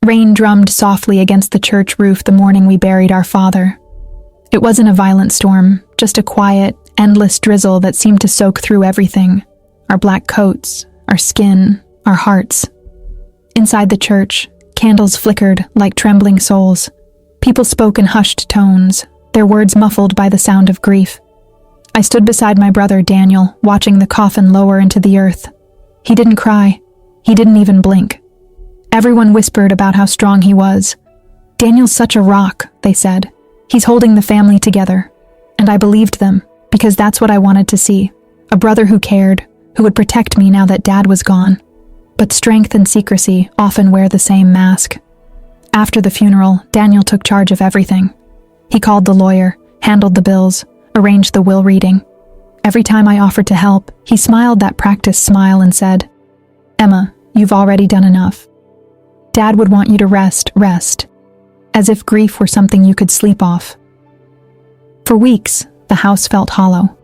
Rain drummed softly against the church roof the morning we buried our father. It wasn't a violent storm, just a quiet, endless drizzle that seemed to soak through everything. Our black coats, our skin, our hearts. Inside the church, candles flickered like trembling souls. People spoke in hushed tones, their words muffled by the sound of grief. I stood beside my brother Daniel, watching the coffin lower into the earth. He didn't cry. He didn't even blink. Everyone whispered about how strong he was. "Daniel's such a rock," they said. "He's holding the family together." And I believed them, because that's what I wanted to see. A brother who cared, who would protect me now that Dad was gone. But strength and secrecy often wear the same mask. After the funeral, Daniel took charge of everything. He called the lawyer, handled the bills, arranged the will reading. Every time I offered to help, he smiled that practiced smile and said, "Emma, you've already done enough. Dad would want you to rest, as if grief were something you could sleep off." For weeks, the house felt hollow.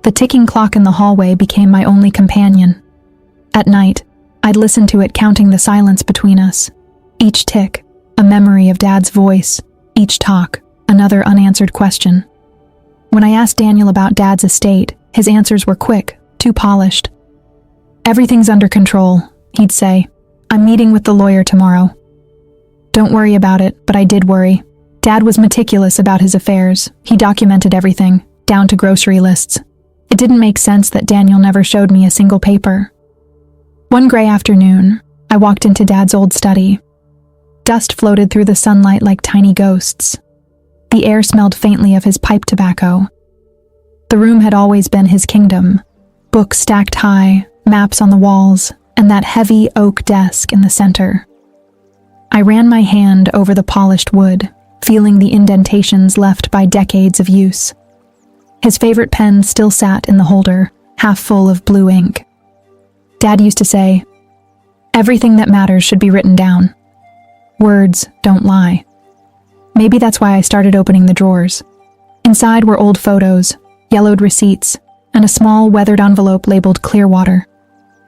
The ticking clock in the hallway became my only companion. At night, I'd listen to it counting the silence between us. Each tick, a memory of Dad's voice. Each talk, another unanswered question. When I asked Daniel about Dad's estate, his answers were quick, too polished. "Everything's under control," he'd say. "I'm meeting with the lawyer tomorrow." Don't worry about it, but I did worry. Dad was meticulous about his affairs. He documented everything, down to grocery lists. It didn't make sense that Daniel never showed me a single paper. One gray afternoon, I walked into Dad's old study. Dust floated through the sunlight like tiny ghosts. The air smelled faintly of his pipe tobacco. The room had always been his kingdom. Books stacked high, maps on the walls, and that heavy oak desk in the center. I ran my hand over the polished wood, feeling the indentations left by decades of use. His favorite pen still sat in the holder, half full of blue ink. Dad used to say, "Everything that matters should be written down. Words don't lie." Maybe that's why I started opening the drawers. Inside were old photos, yellowed receipts, and a small weathered envelope labeled Clearwater.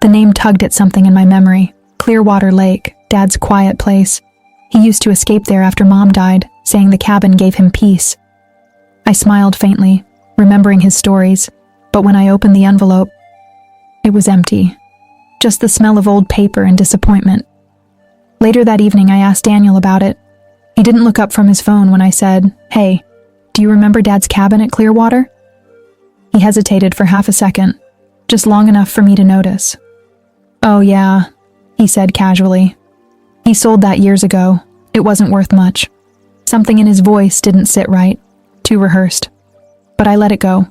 The name tugged at something in my memory. Clearwater Lake, Dad's quiet place. He used to escape there after Mom died, saying the cabin gave him peace. I smiled faintly, remembering his stories, but when I opened the envelope, it was empty. Just the smell of old paper and disappointment. Later that evening, I asked Daniel about it. He didn't look up from his phone when I said, "Hey, do you remember Dad's cabin at Clearwater?" He hesitated for half a second, just long enough for me to notice. "Oh yeah," he said casually. "He sold that years ago. It wasn't worth much." Something in his voice didn't sit right, too rehearsed. But I let it go.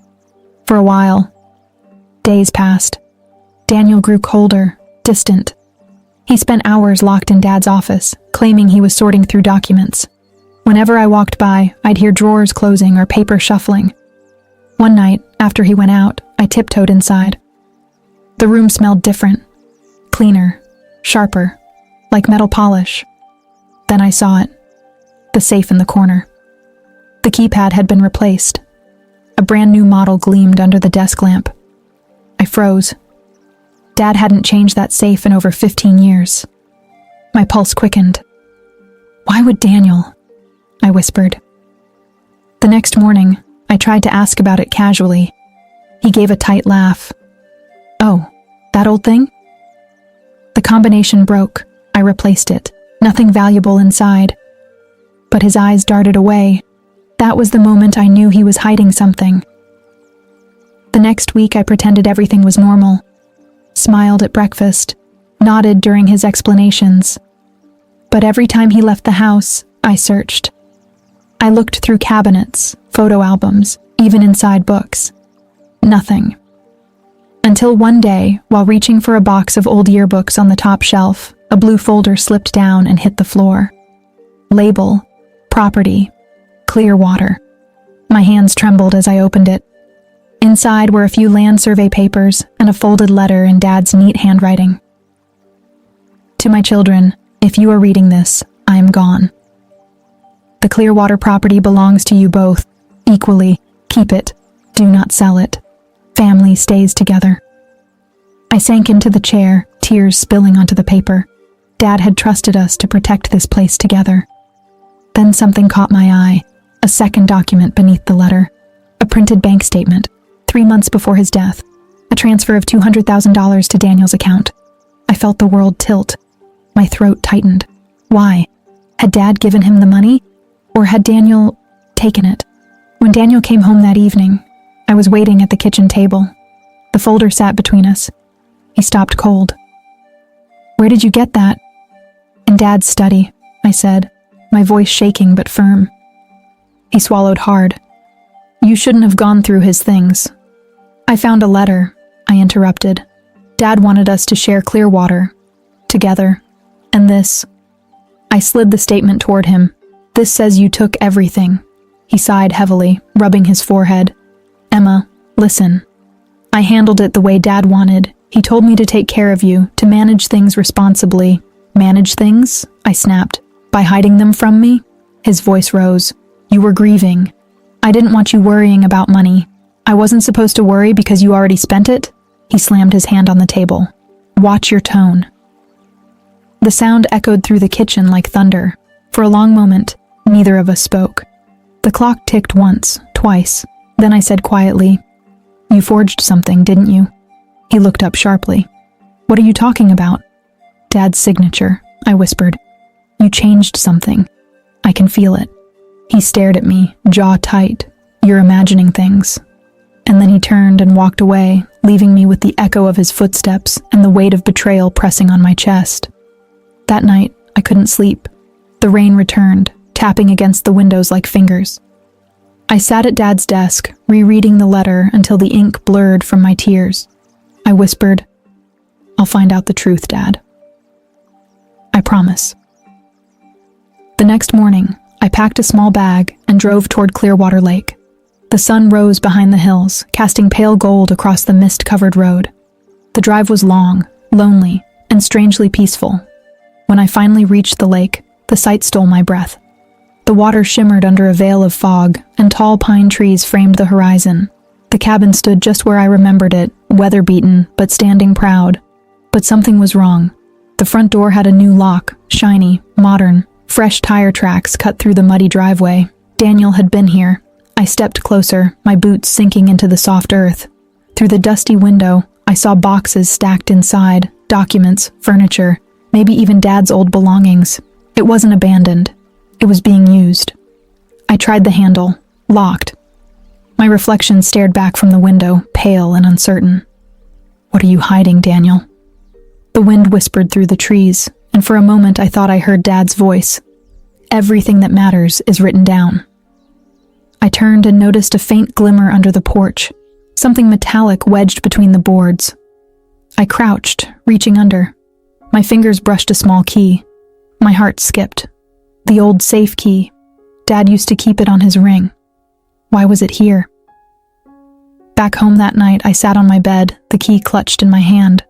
For a while. Days passed. Daniel grew colder, distant. He spent hours locked in Dad's office, claiming he was sorting through documents. Whenever I walked by, I'd hear drawers closing or paper shuffling. One night, after he went out, I tiptoed inside. The room smelled different. Cleaner, sharper, like metal polish. Then I saw it. The safe in the corner. The keypad had been replaced. A brand new model gleamed under the desk lamp. I froze. Dad hadn't changed that safe in over 15 years. My pulse quickened. "Why would Daniel?" I whispered. The next morning, I tried to ask about it casually. He gave a tight laugh. "Oh, that old thing?" The combination broke. I replaced it. Nothing valuable inside. But his eyes darted away. That was the moment I knew he was hiding something. The next week, I pretended everything was normal. Smiled at breakfast, nodded during his explanations. But every time he left the house, I searched. I looked through cabinets, photo albums, even inside books. Nothing. Until one day, while reaching for a box of old yearbooks on the top shelf, a blue folder slipped down and hit the floor. Label, property, Clearwater. My hands trembled as I opened it. Inside were a few land survey papers and a folded letter in Dad's neat handwriting. "To my children, if you are reading this, I am gone. The Clearwater property belongs to you both, equally. Keep it. Do not sell it. Family stays together." I sank into the chair, tears spilling onto the paper. Dad had trusted us to protect this place together. Then something caught my eye, a second document beneath the letter. A printed bank statement, 3 months before his death. A transfer of $200,000 to Daniel's account. I felt the world tilt. My throat tightened. Why? Had Dad given him the money? Or had Daniel taken it? When Daniel came home that evening, I was waiting at the kitchen table. The folder sat between us. He stopped cold. "Where did you get that?" "In Dad's study," I said, my voice shaking but firm. He swallowed hard. "You shouldn't have gone through his things." "I found a letter," I interrupted. "Dad wanted us to share Clearwater. Together. And this." I slid the statement toward him. "This says you took everything." He sighed heavily, rubbing his forehead. "Emma, listen. I handled it the way Dad wanted. He told me to take care of you, to manage things responsibly." "Manage things?" I snapped. "By hiding them from me?" His voice rose. "You were grieving. I didn't want you worrying about money. I wasn't supposed to worry because you already spent it?" He slammed his hand on the table. "Watch your tone." The sound echoed through the kitchen like thunder. For a long moment, neither of us spoke. The clock ticked once, twice. Then I said quietly, "You forged something, didn't you?" He looked up sharply. "What are you talking about?" "Dad's signature," I whispered. "You changed something. I can feel it." He stared at me, jaw tight. "You're imagining things." And then he turned and walked away, leaving me with the echo of his footsteps and the weight of betrayal pressing on my chest. That night, I couldn't sleep. The rain returned, tapping against the windows like fingers. I sat at Dad's desk, rereading the letter until the ink blurred from my tears. I whispered, "I'll find out the truth, Dad. I promise." The next morning, I packed a small bag and drove toward Clearwater Lake. The sun rose behind the hills, casting pale gold across the mist-covered road. The drive was long, lonely, and strangely peaceful. When I finally reached the lake, the sight stole my breath. The water shimmered under a veil of fog, and tall pine trees framed the horizon. The cabin stood just where I remembered it, weather-beaten, but standing proud. But something was wrong. The front door had a new lock, shiny, modern, fresh tire tracks cut through the muddy driveway. Daniel had been here. I stepped closer, my boots sinking into the soft earth. Through the dusty window, I saw boxes stacked inside, documents, furniture, maybe even Dad's old belongings. It wasn't abandoned. It was being used. I tried the handle. Locked. My reflection stared back from the window, pale and uncertain. "What are you hiding, Daniel?" The wind whispered through the trees, and for a moment I thought I heard Dad's voice. "Everything that matters is written down." I turned and noticed a faint glimmer under the porch, something metallic wedged between the boards. I crouched, reaching under. My fingers brushed a small key. My heart skipped. The old safe key. Dad used to keep it on his ring. Why was it here? Back home that night, I sat on my bed, the key clutched in my hand.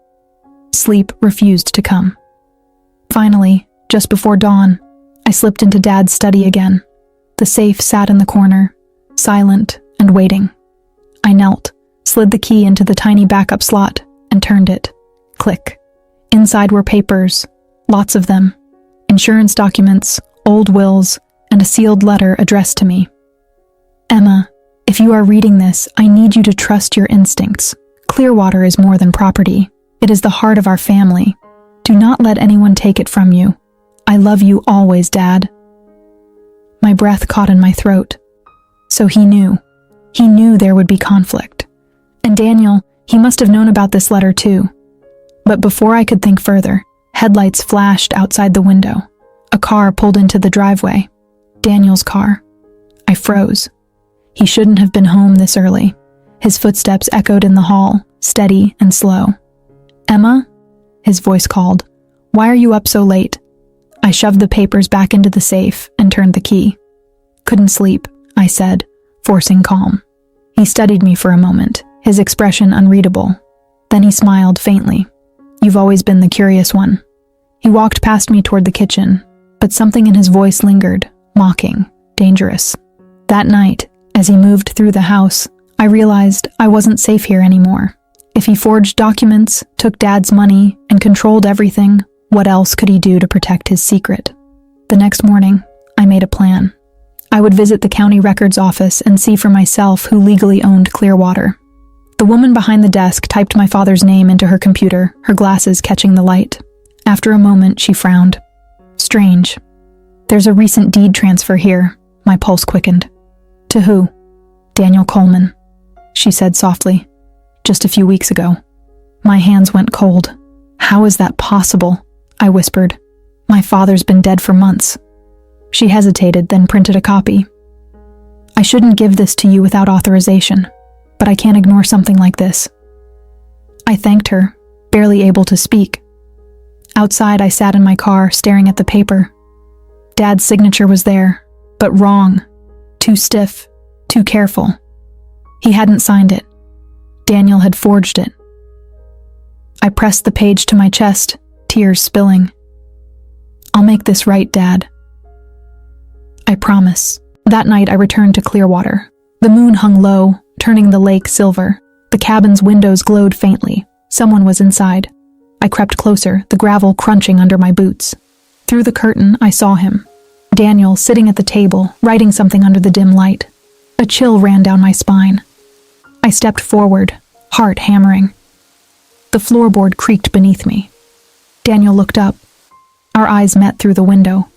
Sleep refused to come. Finally, just before dawn, I slipped into Dad's study again. The safe sat in the corner, silent and waiting. I knelt, slid the key into the tiny backup slot, and turned it. Click. Inside were papers, lots of them. Insurance documents, old wills, and a sealed letter addressed to me. "Emma, if you are reading this, I need you to trust your instincts. Clearwater is more than property. It is the heart of our family. Do not let anyone take it from you. I love you always, Dad." My breath caught in my throat. So he knew. He knew there would be conflict. And Daniel, he must have known about this letter too. But before I could think further, headlights flashed outside the window. A car pulled into the driveway. Daniel's car. I froze. He shouldn't have been home this early. His footsteps echoed in the hall, steady and slow. "Emma?" His voice called. "Why are you up so late?" I shoved the papers back into the safe and turned the key. "Couldn't sleep," I said, forcing calm. He studied me for a moment, his expression unreadable. Then he smiled faintly. "You've always been the curious one." He walked past me toward the kitchen, but something in his voice lingered, mocking, dangerous. That night, as he moved through the house, I realized I wasn't safe here anymore. If he forged documents, took Dad's money, and controlled everything, What else could he do to protect his secret? The next morning, I made a plan. I would visit the county records office and see for myself who legally owned Clearwater. The woman behind the desk typed my father's name into her computer, her glasses catching the light. After a moment, she frowned. Strange. There's a recent deed transfer here. My pulse quickened. To who? Daniel Coleman, she said softly. Just a few weeks ago. My hands went cold. How is that possible? I whispered. My father's been dead for months. She hesitated, then printed a copy. I shouldn't give this to you without authorization, but I can't ignore something like this. I thanked her, barely able to speak. Outside, I sat in my car, staring at the paper. Dad's signature was there, but wrong. Too stiff, too careful. He hadn't signed it. Daniel had forged it. I pressed the page to my chest, tears spilling. I'll make this right, Dad. I promise. That night I returned to Clearwater. The moon hung low, turning the lake silver. The cabin's windows glowed faintly. Someone was inside. I crept closer, the gravel crunching under my boots. Through the curtain, I saw him. Daniel, sitting at the table, writing something under the dim light. A chill ran down my spine. I stepped forward, heart hammering. The floorboard creaked beneath me. Daniel looked up. Our eyes met through the window.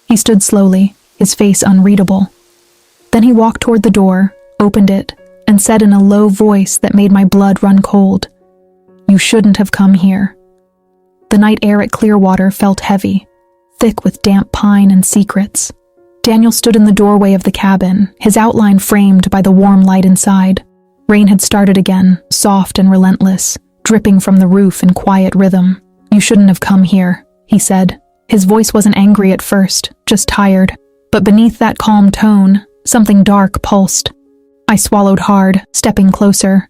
He stood slowly, his face unreadable. Then he walked toward the door, opened it, and said in a low voice that made my blood run cold, "You shouldn't have come here." The night air at Clearwater felt heavy, thick with damp pine and secrets. Daniel stood in the doorway of the cabin, his outline framed by the warm light inside. Rain had started again, soft and relentless, dripping from the roof in quiet rhythm. "You shouldn't have come here," he said. His voice wasn't angry at first, just tired. But beneath that calm tone, something dark pulsed. I swallowed hard, stepping closer.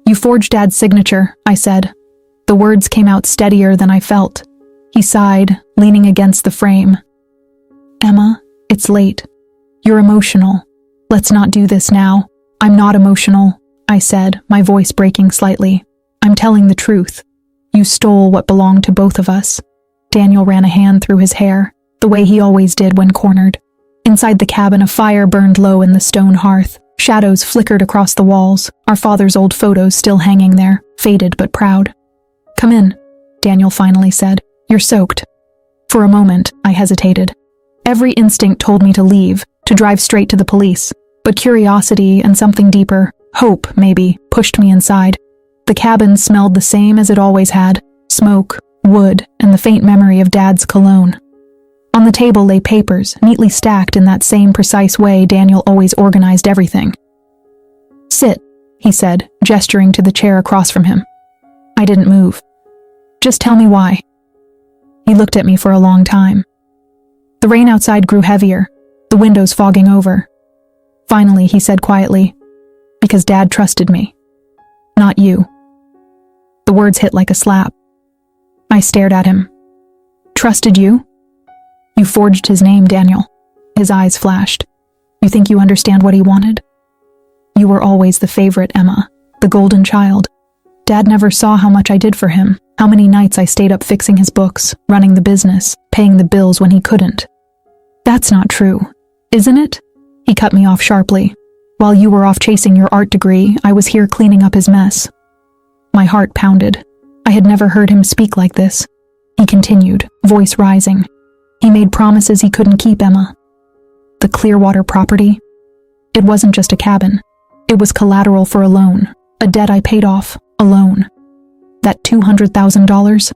"You forged Dad's signature," I said. The words came out steadier than I felt. He sighed, leaning against the frame. "Emma, it's late. You're emotional. Let's not do this now." "I'm not emotional," I said, my voice breaking slightly. "I'm telling the truth. You stole what belonged to both of us." Daniel ran a hand through his hair, the way he always did when cornered. Inside the cabin, a fire burned low in the stone hearth. Shadows flickered across the walls, our father's old photos still hanging there, faded but proud. "Come in," Daniel finally said. "You're soaked." For a moment, I hesitated. Every instinct told me to leave, to drive straight to the police. But curiosity and something deeper, hope maybe, pushed me inside. The cabin smelled the same as it always had, smoke, wood, and the faint memory of Dad's cologne. On the table lay papers, neatly stacked in that same precise way Daniel always organized everything. "Sit," he said, gesturing to the chair across from him. I didn't move. "Just tell me why." He looked at me for a long time. The rain outside grew heavier, the windows fogging over. Finally, he said quietly, "Because Dad trusted me. Not you." The words hit like a slap. I stared at him. "Trusted you? You forged his name, Daniel." His eyes flashed. "You think you understand what he wanted? You were always the favorite, Emma, the golden child. Dad never saw how much I did for him, how many nights I stayed up fixing his books, running the business, paying the bills when he couldn't. That's not true, isn't it?" He cut me off sharply. "While you were off chasing your art degree, I was here cleaning up his mess." My heart pounded. I had never heard him speak like this. He continued, voice rising. "He made promises he couldn't keep, Emma. The Clearwater property? It wasn't just a cabin. It was collateral for a loan, a debt I paid off, alone. That $200,000?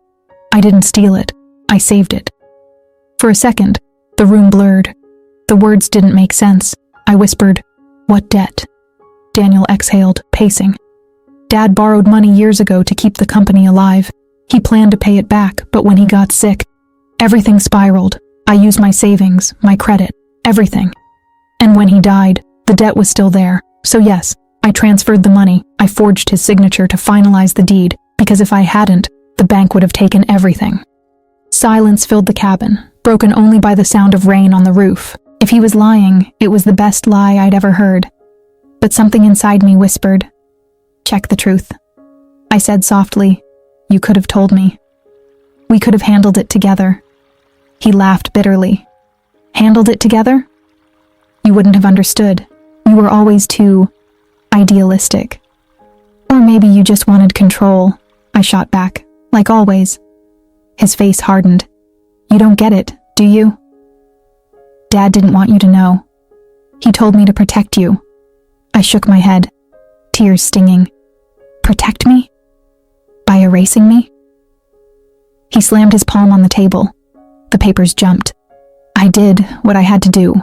I didn't steal it. I saved it." For a second, the room blurred. The words didn't make sense. I whispered, "What debt?" Daniel exhaled, pacing. "Dad borrowed money years ago to keep the company alive. He planned to pay it back, but when he got sick, everything spiraled. I used my savings, my credit, everything. And when he died, the debt was still there. So yes, I transferred the money. I forged his signature to finalize the deed, because if I hadn't, the bank would have taken everything." Silence filled the cabin, broken only by the sound of rain on the roof. If he was lying, it was the best lie I'd ever heard. But something inside me whispered, "Check the truth." I said softly, "You could have told me." We could have handled it together." He laughed bitterly. "Handled it together? You wouldn't have understood. You were always too idealistic. Or maybe you just wanted control," I shot back, like always. His face hardened. "You don't get it, do you? Dad didn't want you to know. He told me to protect you." I shook my head, tears stinging. "Protect me? By erasing me?" He slammed his palm on the table. The papers jumped. I did what I had to do.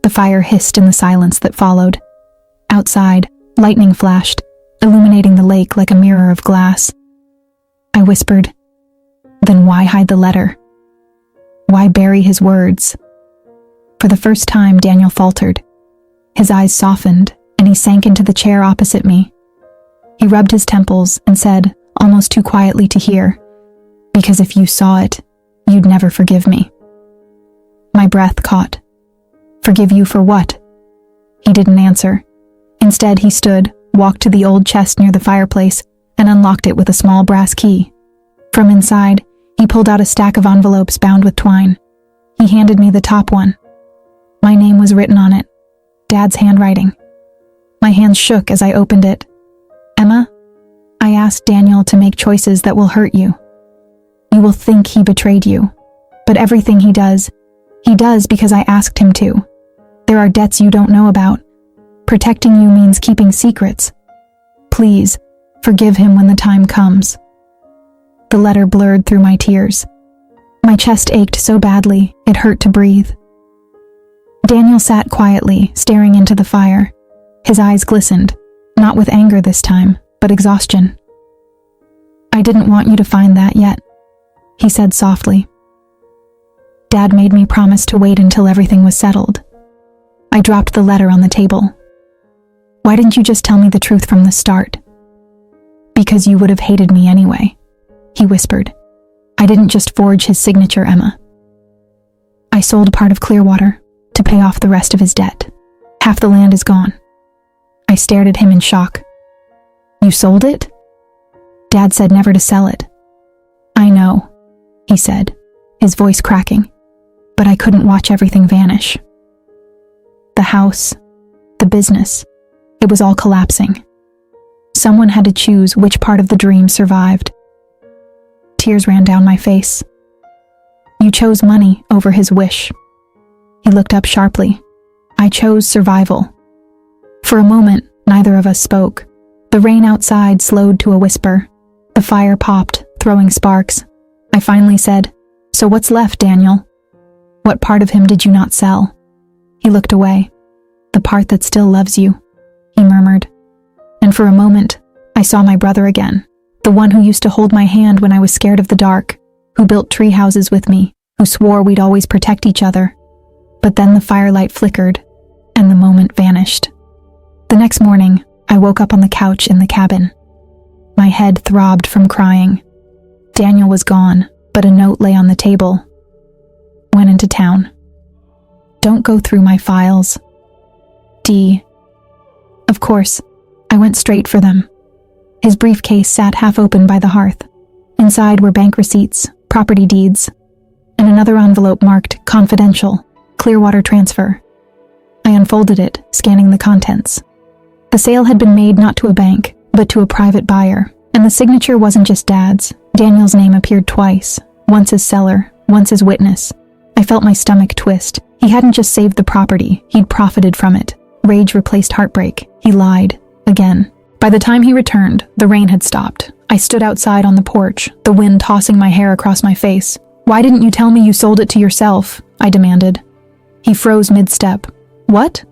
The fire hissed in the silence that followed. Outside, lightning flashed, illuminating the lake like a mirror of glass. I whispered, "Then why hide the letter? Why bury his words?" For the first time, Daniel faltered. His eyes softened, and he sank into the chair opposite me. He rubbed his temples and said, almost too quietly to hear, "Because if you saw it, you'd never forgive me." My breath caught. "Forgive you for what?" He didn't answer. Instead, he stood, walked to the old chest near the fireplace, and unlocked it with a small brass key. From inside, he pulled out a stack of envelopes bound with twine. He handed me the top one. My name was written on it, Dad's handwriting. My hands shook as I opened it. "Emma, I asked Daniel to make choices that will hurt you. You will think he betrayed you, but everything he does because I asked him to. There are debts you don't know about. Protecting you means keeping secrets. Please, forgive him when the time comes." The letter blurred through my tears. My chest ached so badly, it hurt to breathe. Daniel sat quietly, staring into the fire. His eyes glistened, not with anger this time, but exhaustion. "I didn't want you to find that yet," he said softly. "Dad made me promise to wait until everything was settled." I dropped the letter on the table. "Why didn't you just tell me the truth from the start?" "Because you would have hated me anyway," he whispered. "I didn't just forge his signature, Emma. I sold part of Clearwater to pay off the rest of his debt. Half the land is gone." I stared at him in shock. "You sold it?" "Dad said never to sell it." "I know," he said, his voice cracking, "but I couldn't watch everything vanish. The house, the business, it was all collapsing. Someone had to choose which part of the dream survived." Tears ran down my face. "You chose money over his wish." He looked up sharply. "I chose survival." For a moment, neither of us spoke. The rain outside slowed to a whisper. The fire popped, throwing sparks. I finally said, "So what's left, Daniel? What part of him did you not sell?" He looked away. "The part that still loves you," he murmured. And for a moment, I saw my brother again, the one who used to hold my hand when I was scared of the dark, who built tree houses with me, who swore we'd always protect each other. But then the firelight flickered, and the moment vanished. The next morning, I woke up on the couch in the cabin. My head throbbed from crying. Daniel was gone, but a note lay on the table. "Went into town. Don't go through my files. D." Of course, I went straight for them. His briefcase sat half open by the hearth. Inside were bank receipts, property deeds, and another envelope marked "Confidential, Clearwater Transfer." I unfolded it, scanning the contents. The sale had been made not to a bank, but to a private buyer, and the signature wasn't just Dad's. Daniel's name appeared twice, once as seller, once as witness. I felt my stomach twist. He hadn't just saved the property, he'd profited from it. Rage replaced heartbreak. He lied. Again. By the time he returned, the rain had stopped. I stood outside on the porch, the wind tossing my hair across my face. "Why didn't you tell me you sold it to yourself?" I demanded. He froze mid-step. "What?"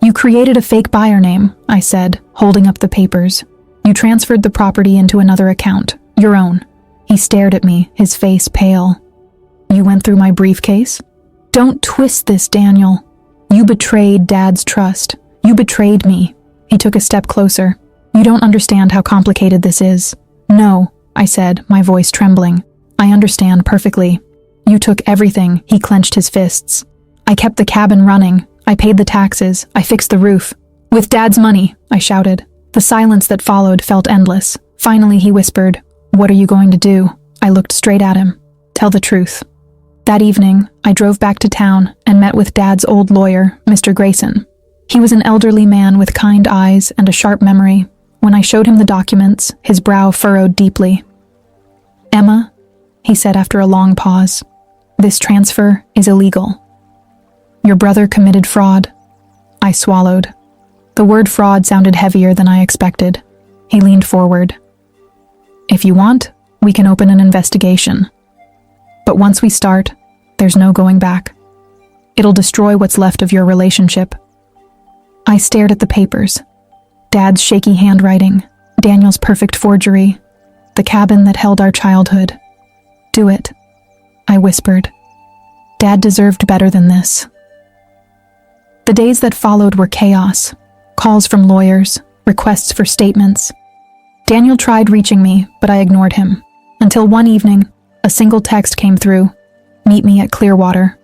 "You created a fake buyer name," I said, holding up the papers. "You transferred the property into another account, your own." He stared at me, his face pale. "You went through my briefcase?" "Don't twist this, Daniel. You betrayed Dad's trust. You betrayed me." He took a step closer. "You don't understand how complicated this is." "No," I said, my voice trembling. "I understand perfectly. You took everything." He clenched his fists. "I kept the cabin running. I paid the taxes. I fixed the roof. With Dad's money," I shouted. The silence that followed felt endless. Finally, he whispered, "What are you going to do?" I looked straight at him. Tell the truth. That evening, I drove back to town and met with Dad's old lawyer, Mr. Grayson. He was an elderly man with kind eyes and a sharp memory. When I showed him the documents, his brow furrowed deeply. "Emma," he said after a long pause, "this transfer is illegal. Your brother committed fraud." I swallowed. The word fraud sounded heavier than I expected. He leaned forward. "If you want, we can open an investigation. But once we start, there's no going back. It'll destroy what's left of your relationship." I stared at the papers. Dad's shaky handwriting, Daniel's perfect forgery, the cabin that held our childhood. "Do it," I whispered. Dad deserved better than this. The days that followed were chaos. Calls from lawyers, requests for statements. Daniel tried reaching me, but I ignored him. Until one evening, a single text came through. "Meet me at Clearwater."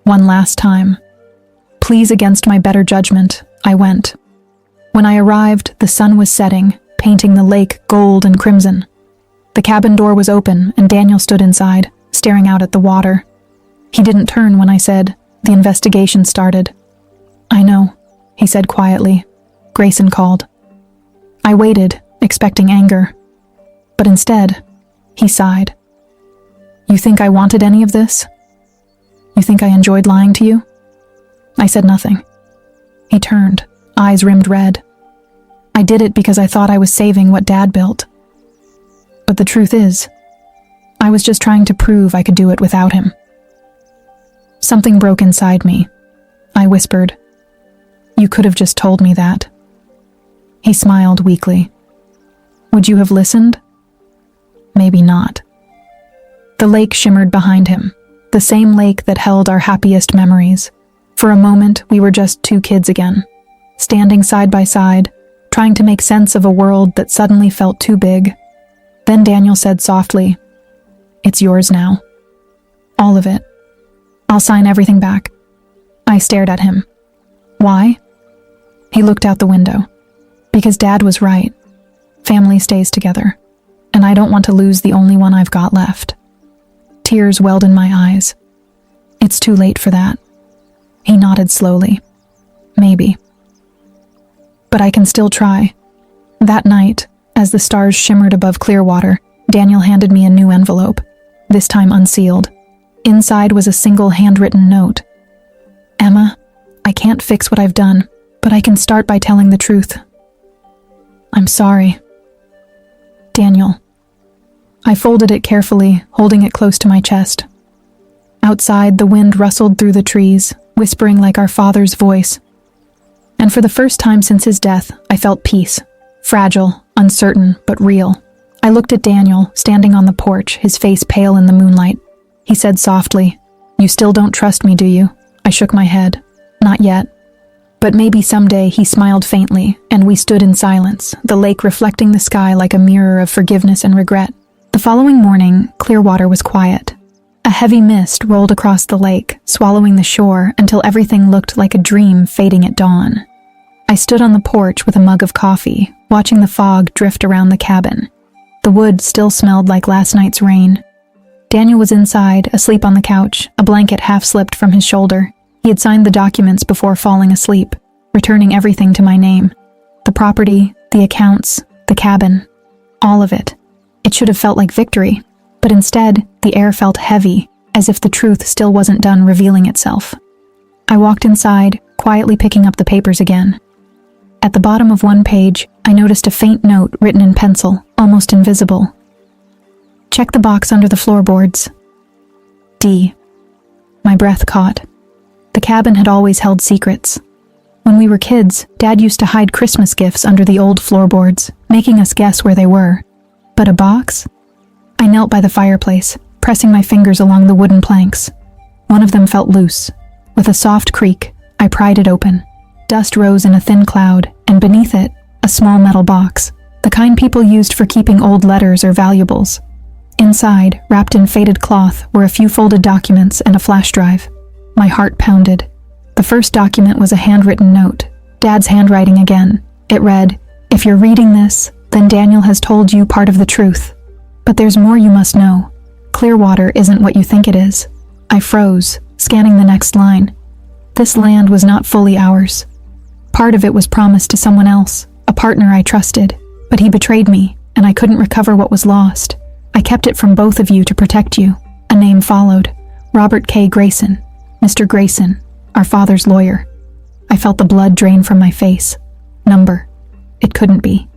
One last time. Please, against my better judgment, I went. When I arrived, the sun was setting, painting the lake gold and crimson. The cabin door was open, and Daniel stood inside, staring out at the water. He didn't turn when I said, "The investigation started." "I know," he said quietly. "Grayson called." I waited, expecting anger. But instead, he sighed. "You think I wanted any of this? You think I enjoyed lying to you?" I said nothing. He turned, eyes rimmed red. "I did it because I thought I was saving what Dad built. But the truth is, I was just trying to prove I could do it without him." Something broke inside me. I whispered, "You could have just told me that." He smiled weakly. "Would you have listened?" Maybe not. The lake shimmered behind him, the same lake that held our happiest memories. For a moment, we were just two kids again, standing side by side, trying to make sense of a world that suddenly felt too big. Then Daniel said softly, "It's yours now. All of it. I'll sign everything back." I stared at him. "Why?" He looked out the window. "Because Dad was right. Family stays together, and I don't want to lose the only one I've got left." Tears welled in my eyes. "It's too late for that." He nodded slowly. "Maybe. But I can still try." That night, as the stars shimmered above Clearwater, Daniel handed me a new envelope, this time unsealed. Inside was a single handwritten note. "Emma, I can't fix what I've done, but I can start by telling the truth. I'm sorry. Daniel." I folded it carefully, holding it close to my chest. Outside, the wind rustled through the trees, whispering like our father's voice. And for the first time since his death, I felt peace. Fragile, uncertain, but real. I looked at Daniel, standing on the porch, his face pale in the moonlight. He said softly, "You still don't trust me, do you?" I shook my head. "Not yet. But maybe someday." He smiled faintly, and we stood in silence, the lake reflecting the sky like a mirror of forgiveness and regret. The following morning, Clearwater was quiet. A heavy mist rolled across the lake, swallowing the shore until everything looked like a dream fading at dawn. I stood on the porch with a mug of coffee, watching the fog drift around the cabin. The wood still smelled like last night's rain. Daniel was inside, asleep on the couch, a blanket half slipped from his shoulder. He had signed the documents before falling asleep, returning everything to my name. The property, the accounts, the cabin, all of it. It should have felt like victory, but instead, the air felt heavy, as if the truth still wasn't done revealing itself. I walked inside, quietly picking up the papers again. At the bottom of one page, I noticed a faint note written in pencil, almost invisible. "Check the box under the floorboards. D." My breath caught. The cabin had always held secrets. When we were kids, Dad used to hide Christmas gifts under the old floorboards, making us guess where they were. But a box? I knelt by the fireplace, pressing my fingers along the wooden planks. One of them felt loose. With a soft creak, I pried it open. Dust rose in a thin cloud, and beneath it, a small metal box, the kind people used for keeping old letters or valuables. Inside, wrapped in faded cloth, were a few folded documents and a flash drive. My heart pounded. The first document was a handwritten note, Dad's handwriting again. It read, "If you're reading this, then Daniel has told you part of the truth. But there's more you must know. Clearwater isn't what you think it is. I froze, scanning the next line. This land was not fully ours. Part of it was promised to someone else, a partner I trusted, but he betrayed me, and I couldn't recover what was lost. I kept it from both of you to protect you. A name followed. Robert K. Grayson. Mr. Grayson, our father's lawyer. I felt the blood drain from my face. Number. It couldn't be.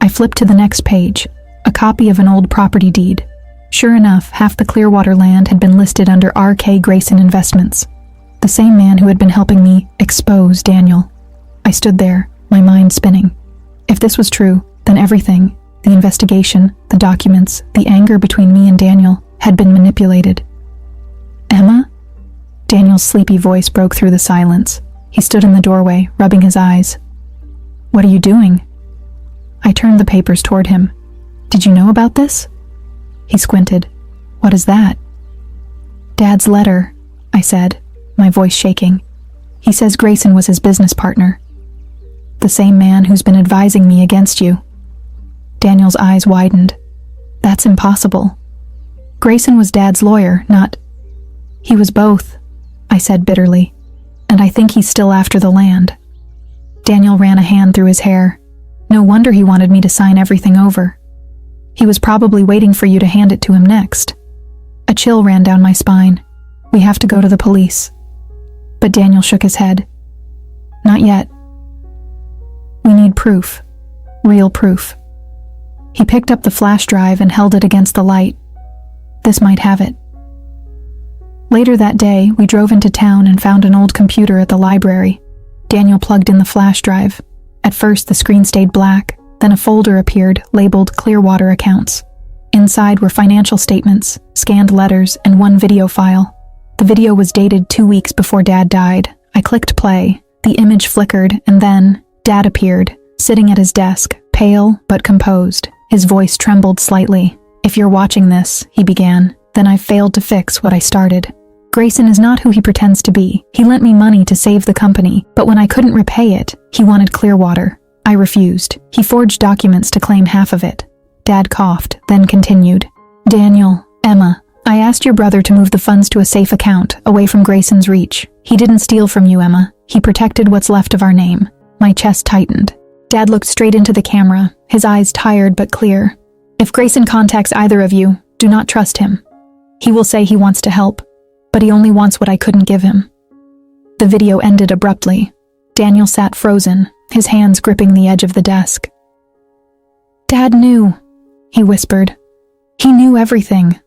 I flipped to the next page, a copy of an old property deed. Sure enough, half the Clearwater land had been listed under R.K. Grayson Investments, the same man who had been helping me expose Daniel. I stood there, my mind spinning. If this was true, then everything, the investigation, the documents, the anger between me and Daniel, had been manipulated. Emma? Daniel's sleepy voice broke through the silence. He stood in the doorway, rubbing his eyes. What are you doing? I turned the papers toward him. Did you know about this? He squinted. What is that? Dad's letter, I said, my voice shaking. He says Grayson was his business partner. The same man who's been advising me against you. Daniel's eyes widened. That's impossible. Grayson was Dad's lawyer, not... He was both, I said bitterly, and I think he's still after the land. Daniel ran a hand through his hair. No wonder he wanted me to sign everything over. He was probably waiting for you to hand it to him next. A chill ran down my spine. We have to go to the police. But Daniel shook his head. Not yet. We need proof. Real proof. He picked up the flash drive and held it against the light. This might have it. Later that day, we drove into town and found an old computer at the library. Daniel plugged in the flash drive. At first, the screen stayed black. Then a folder appeared, labeled Clearwater Accounts. Inside were financial statements, scanned letters, and one video file. The video was dated 2 weeks before Dad died. I clicked play. The image flickered, and then Dad appeared, sitting at his desk, pale but composed. His voice trembled slightly. If you're watching this, he began, then I've failed to fix what I started. Grayson is not who he pretends to be. He lent me money to save the company, but when I couldn't repay it, he wanted Clearwater. I refused. He forged documents to claim half of it. Dad coughed, then continued. Daniel, Emma, I asked your brother to move the funds to a safe account, away from Grayson's reach. He didn't steal from you, Emma. He protected what's left of our name. My chest tightened. Dad looked straight into the camera, his eyes tired but clear. If Grayson contacts either of you, do not trust him. He will say he wants to help, but he only wants what I couldn't give him. The video ended abruptly. Daniel sat frozen, his hands gripping the edge of the desk. Dad knew, he whispered. He knew everything.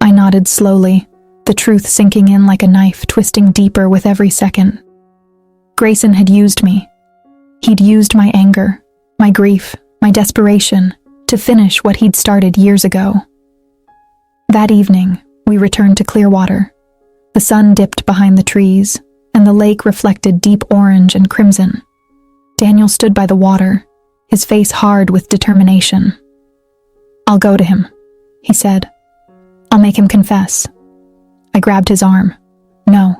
I nodded slowly, the truth sinking in like a knife, twisting deeper with every second. Grayson had used me. He'd used my anger, my grief, my desperation, to finish what he'd started years ago. That evening, we returned to Clearwater. The sun dipped behind the trees, and the lake reflected deep orange and crimson. Daniel stood by the water, his face hard with determination. I'll go to him, he said. I'll make him confess. I grabbed his arm. No,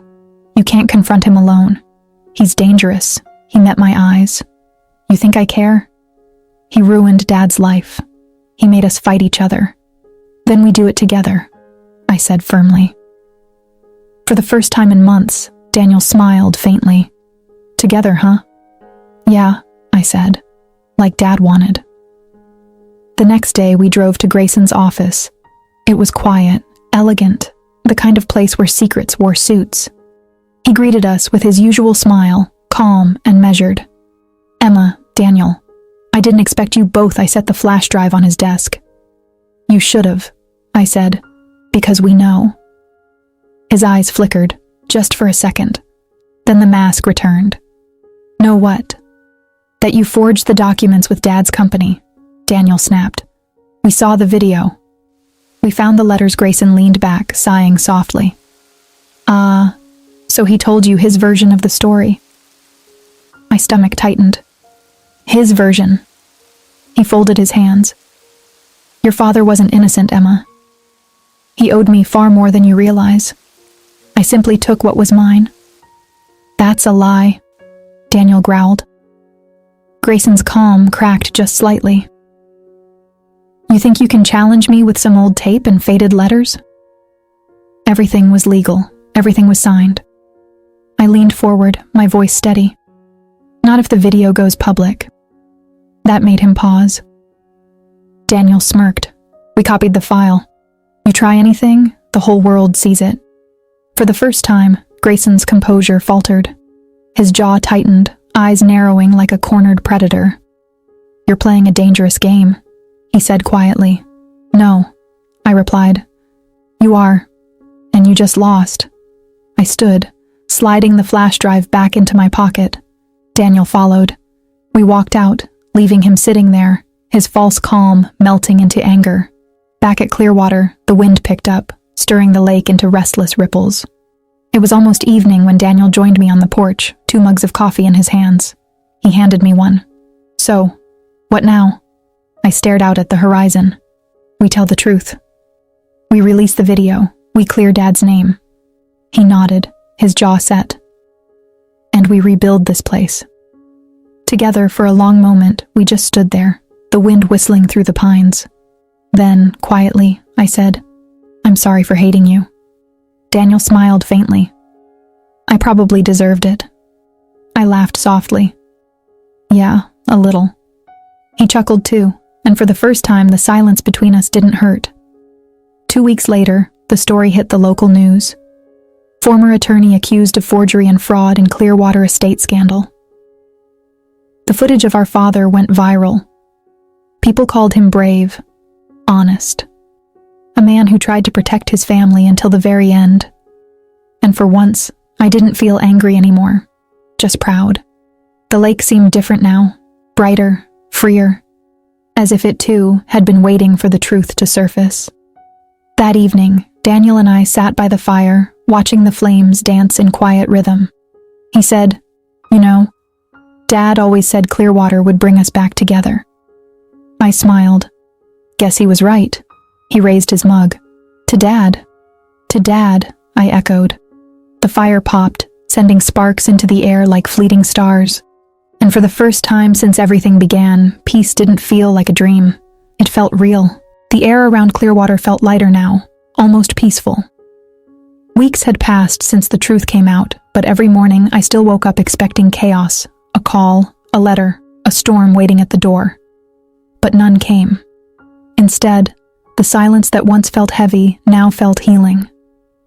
you can't confront him alone. He's dangerous. He met my eyes. You think I care? He ruined Dad's life. He made us fight each other. Then we do it together, I said firmly. For the first time in months, Daniel smiled faintly. Together, huh? Yeah, I said, like Dad wanted. The next day, we drove to Grayson's office. It was quiet, elegant, the kind of place where secrets wore suits. He greeted us with his usual smile, calm and measured. Emma, Daniel, I didn't expect you both. I set the flash drive on his desk. You should have, I said, because we know. His eyes flickered, just for a second. Then the mask returned. Know what? That you forged the documents with Dad's company, Daniel snapped. We saw the video. We found the letters. Grayson leaned back, sighing softly. So he told you his version of the story. My stomach tightened. His version. He folded his hands. Your father wasn't innocent, Emma. He owed me far more than you realize. I simply took what was mine. That's a lie, Daniel growled. Grayson's calm cracked just slightly. You think you can challenge me with some old tape and faded letters? Everything was legal. Everything was signed. I leaned forward, my voice steady. Not if the video goes public. That made him pause. Daniel smirked. We copied the file. You try anything, the whole world sees it. For the first time, Grayson's composure faltered. His jaw tightened, eyes narrowing like a cornered predator. You're playing a dangerous game, he said quietly. No, I replied. You are, and you just lost. I stood, sliding the flash drive back into my pocket. Daniel followed. We walked out, leaving him sitting there, his false calm melting into anger. Back at Clearwater, the wind picked up, stirring the lake into restless ripples. It was almost evening when Daniel joined me on the porch, 2 mugs of coffee in his hands. He handed me one. So, what now? I stared out at the horizon. We tell the truth. We release the video. We clear Dad's name. He nodded, his jaw set. And we rebuild this place. Together for a long moment, we just stood there, the wind whistling through the pines. Then, quietly, I said, I'm sorry for hating you. Daniel smiled faintly. I probably deserved it. I laughed softly. Yeah, a little. He chuckled too, and for the first time the silence between us didn't hurt. 2 weeks later, the story hit the local news. Former attorney accused of forgery and fraud in Clearwater estate scandal. The footage of our father went viral. People called him brave, honest. A man who tried to protect his family until the very end. And for once, I didn't feel angry anymore, just proud. The lake seemed different now, brighter, freer, as if it too had been waiting for the truth to surface. That evening, Daniel and I sat by the fire, watching the flames dance in quiet rhythm. He said, You know, Dad always said Clearwater would bring us back together. I smiled. Guess he was right. He raised his mug. To Dad. To Dad, I echoed. The fire popped, sending sparks into the air like fleeting stars. And for the first time since everything began, peace didn't feel like a dream. It felt real. The air around Clearwater felt lighter now, almost peaceful. Weeks had passed since the truth came out, but every morning I still woke up expecting chaos, a call, a letter, a storm waiting at the door. But none came. Instead, the silence that once felt heavy now felt healing.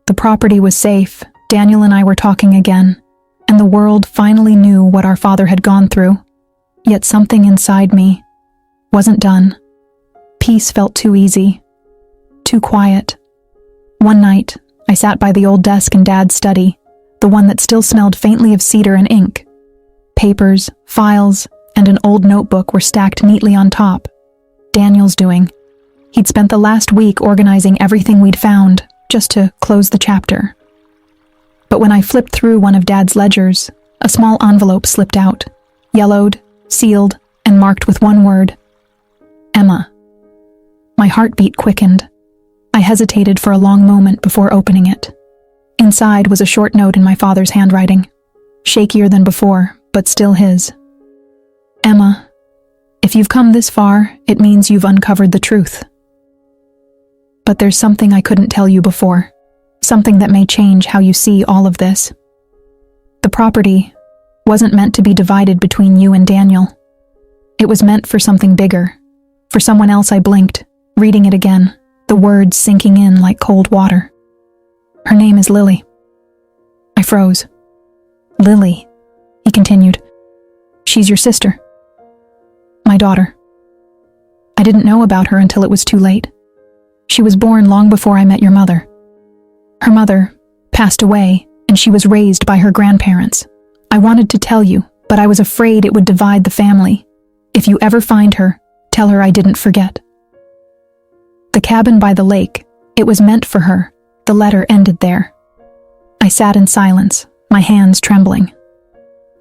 The property was safe, Daniel and I were talking again, and the world finally knew what our father had gone through. Yet something inside me wasn't done. Peace felt too easy, too quiet. One night, I sat by the old desk in Dad's study, the one that still smelled faintly of cedar and ink. Papers, files, and an old notebook were stacked neatly on top. Daniel's doing. He'd spent the last week organizing everything we'd found, just to close the chapter. But when I flipped through one of Dad's ledgers, a small envelope slipped out, yellowed, sealed, and marked with one word: Emma. My heartbeat quickened. I hesitated for a long moment before opening it. Inside was a short note in my father's handwriting, shakier than before, but still his. Emma, if you've come this far, it means you've uncovered the truth. But there's something I couldn't tell you before, something that may change how you see all of this. The property wasn't meant to be divided between you and Daniel. It was meant for something bigger, for someone else. I blinked, reading it again, the words sinking in like cold water. Her name is Lily. I froze. Lily, he continued. She's your sister. My daughter. I didn't know about her until it was too late. She was born long before I met your mother. Her mother passed away, and she was raised by her grandparents. I wanted to tell you, but I was afraid it would divide the family. If you ever find her, tell her I didn't forget. The cabin by the lake, it was meant for her. The letter ended there. I sat in silence, my hands trembling.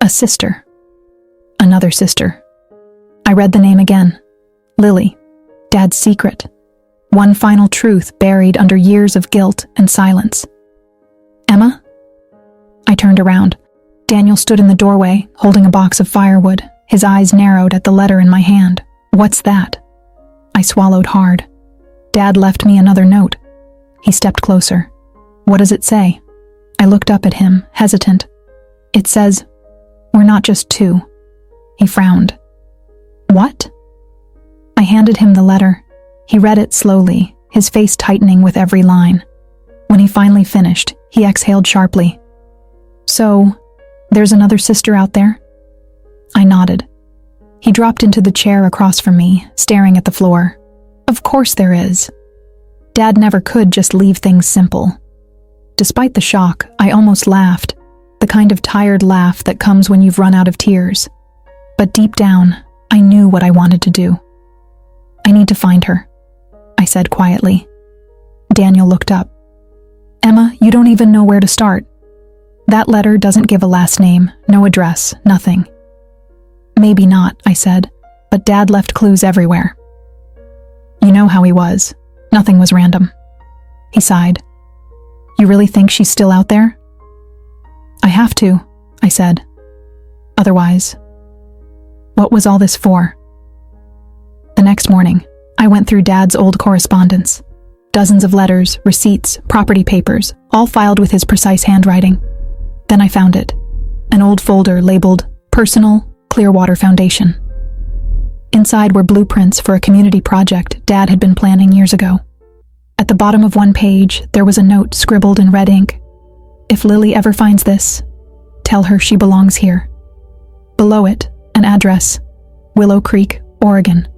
A sister. Another sister. I read the name again. Lily. Dad's secret. One final truth buried under years of guilt and silence. Emma? I turned around. Daniel stood in the doorway, holding a box of firewood, his eyes narrowed at the letter in my hand. What's that? I swallowed hard. Dad left me another note. He stepped closer. What does it say? I looked up at him, hesitant. It says, "We're not just two." He frowned. What? I handed him the letter. He read it slowly, his face tightening with every line. When he finally finished, he exhaled sharply. So, there's another sister out there? I nodded. He dropped into the chair across from me, staring at the floor. Of course there is. Dad never could just leave things simple. Despite the shock, I almost laughed, the kind of tired laugh that comes when you've run out of tears. But deep down, I knew what I wanted to do. I need to find her, I said quietly. Daniel looked up. Emma, you don't even know where to start. That letter doesn't give a last name, no address, nothing. Maybe not, I said, but Dad left clues everywhere. You know how he was. Nothing was random. He sighed. You really think she's still out there? I have to, I said. Otherwise, what was all this for? The next morning, I went through Dad's old correspondence. Dozens of letters, receipts, property papers, all filed with his precise handwriting. Then I found it. An old folder labeled Personal Clearwater Foundation. Inside were blueprints for a community project Dad had been planning years ago. At the bottom of one page, there was a note scribbled in red ink. If Lily ever finds this, tell her she belongs here. Below it, an address, Willow Creek, Oregon.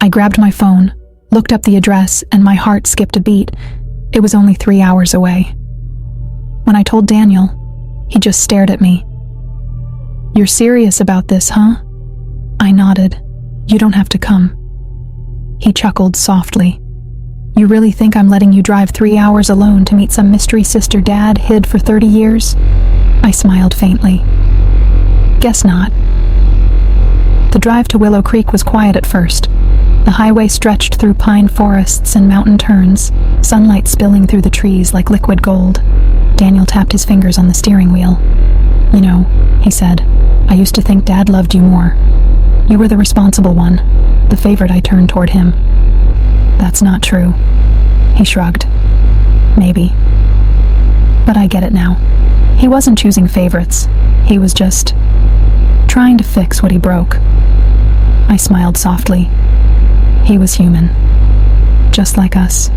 I grabbed my phone, looked up the address, and my heart skipped a beat. It was only 3 hours away. When I told Daniel, he just stared at me. You're serious about this, huh? I nodded. You don't have to come. He chuckled softly. You really think I'm letting you drive 3 hours alone to meet some mystery sister Dad hid for 30 years? I smiled faintly. Guess not. The drive to Willow Creek was quiet at first. The highway stretched through pine forests and mountain turns, sunlight spilling through the trees like liquid gold. Daniel tapped his fingers on the steering wheel. You know, he said, I used to think Dad loved you more. You were the responsible one, the favorite. I turned toward him. That's not true. He shrugged. Maybe. But I get it now. He wasn't choosing favorites. He was just trying to fix what he broke. I smiled softly. He was human. Just like us.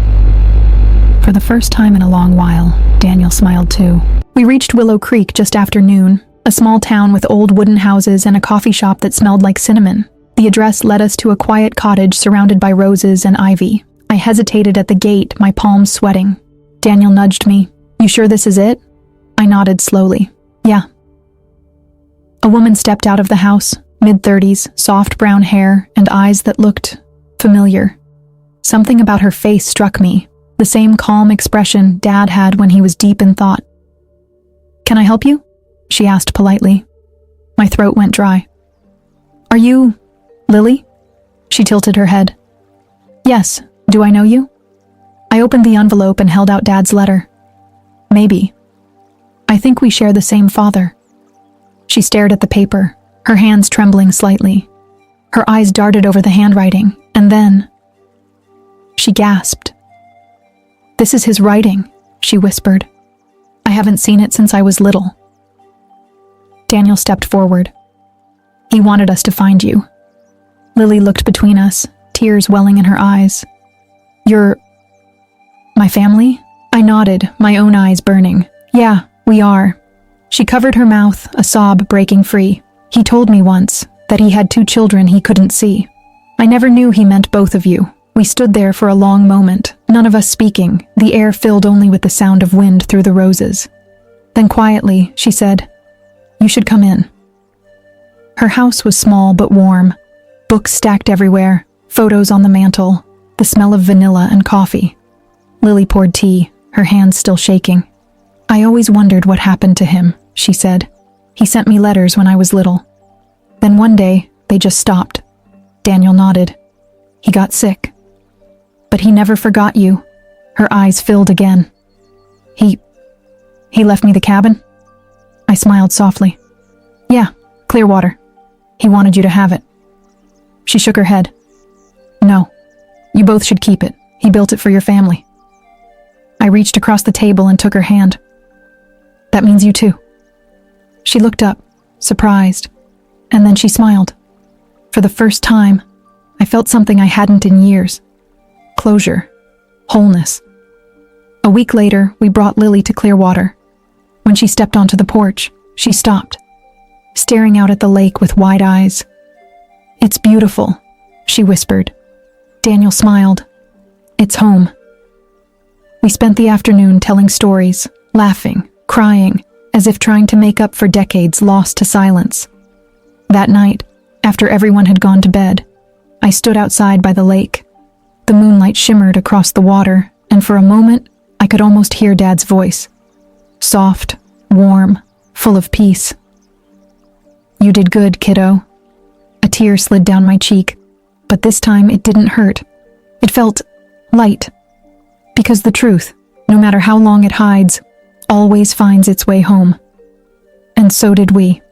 For the first time in a long while, Daniel smiled too. We reached Willow Creek just after noon, a small town with old wooden houses and a coffee shop that smelled like cinnamon. The address led us to a quiet cottage surrounded by roses and ivy. I hesitated at the gate, my palms sweating. Daniel nudged me. You sure this is it? I nodded slowly. Yeah. A woman stepped out of the house, mid-30s, soft brown hair, and eyes that looked familiar. Something about her face struck me, the same calm expression Dad had when he was deep in thought. Can I help you? She asked politely. My throat went dry. Are you Lily? She tilted her head. Yes, do I know you? I opened the envelope and held out Dad's letter. Maybe. I think we share the same father. She stared at the paper, her hands trembling slightly. Her eyes darted over the handwriting, and then she gasped. This is his writing, she whispered. I haven't seen it since I was little. Daniel stepped forward. He wanted us to find you. Lily looked between us, tears welling in her eyes. You're my family? I nodded, my own eyes burning. Yeah, we are. She covered her mouth, a sob breaking free. He told me once that he had 2 children he couldn't see. I never knew he meant both of you. We stood there for a long moment, none of us speaking, the air filled only with the sound of wind through the roses. Then quietly, she said, You should come in. Her house was small but warm, books stacked everywhere, photos on the mantel, the smell of vanilla and coffee. Lily poured tea, her hands still shaking. I always wondered what happened to him, she said. He sent me letters when I was little. Then one day, they just stopped. Daniel nodded. He got sick. But he never forgot you. Her eyes filled again. He left me the cabin? I smiled softly. Yeah, Clearwater. He wanted you to have it. She shook her head. No, You both should keep it. He built it for your family." I reached across the table and took her hand. "That means you too." She looked up, surprised, and then she smiled. For the first time, I felt something I hadn't in years. Closure. Wholeness. A week later, we brought Lily to Clearwater. When she stepped onto the porch, she stopped, staring out at the lake with wide eyes. "It's beautiful," she whispered. Daniel smiled. "It's home." We spent the afternoon telling stories, laughing, crying, as if trying to make up for decades lost to silence. That night, after everyone had gone to bed, I stood outside by the lake. The moonlight shimmered across the water, and for a moment, I could almost hear Dad's voice. Soft, warm, full of peace. "You did good, kiddo." A tear slid down my cheek, but this time it didn't hurt. It felt light. Because the truth, no matter how long it hides, always finds its way home. And so did we.